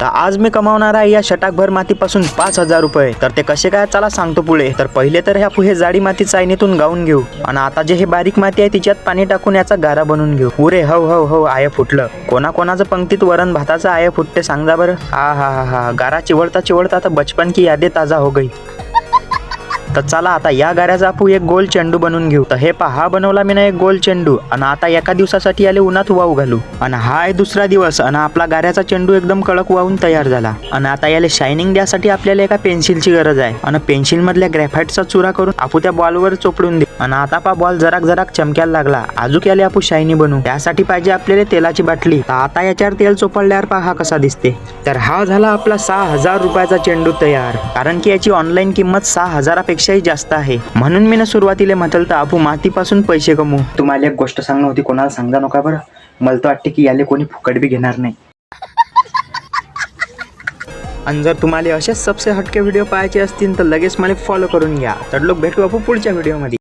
तर आज मी कमावणार आहे या षटाकभर मातीपासून 5,000 रुपये। तर ते कसे काय चला सांगतो पुढे। तर पहिले तर ह्या पुढे जाडी माती चाळणीतून गाळून घेऊ आणि आता जे हे बारीक माती आहे तिच्यात पाणी टाकून याचा गारा बनवून घेऊ। पुरे हो हो हो आय फुटलं। कोणाकोणाचं पंक्तीत वरण भाताचं आय फुटते सांगा बरं। हा हा हा हा गारा चिवडता चिवडता तर बचपन की यादें ताजा हो गई। तर चला आता या गाऱ्याचा आपण एक गोल चेंडू बनवून घेऊ। तर हे पहा बनवला मी ना एक गोल चेंडू आणि आता एका दिवसासाठी याले उन्हात वाहू घालू आणि हा आहे दुसरा दिवस आणि आपला गाऱ्याचा चेंडू एकदम कडक वाहून तयार झाला। आणि आता याले शायनिंग द्यासाठी आपल्याला एका पेन्सिलची गरज आहे आणि पेन्सिल मधल्या ग्रॅफाइटचा चुरा करून आपण त्या बॉलवर चोपडून दे आणि आता पा बॉल जराक जराक चमक्याला लागला। अजून याले आपण शायनी बनवू त्यासाठी पाहिजे आपल्याला तेलाची बाटली। तर आता याच्यावर तेल चोपडल्यावर पहा कसा दिसते। तर हा झाला आपला 6,000 रुपयाचा चेंडू तयार। कारण की याची ऑनलाईन किंमत 6,000 पेक्षाही जास्त आहे म्हणून मी ना सुरुवातीला म्हटलं तर आपण मातीपासून पैसे कमवू। तुम्हाला एक गोष्ट सांगणं होती कोणाला सांगा नका बरं। मला तर वाटते की याले कोणी फुकट बी घेणार नाही। आणि जर तुम्हाला असेच सबसे हटके व्हिडिओ पाहायचे असतील तर लगेच मला फॉलो करून घ्या। तर लोक भेटू आपण पुढच्या व्हिडिओमध्ये।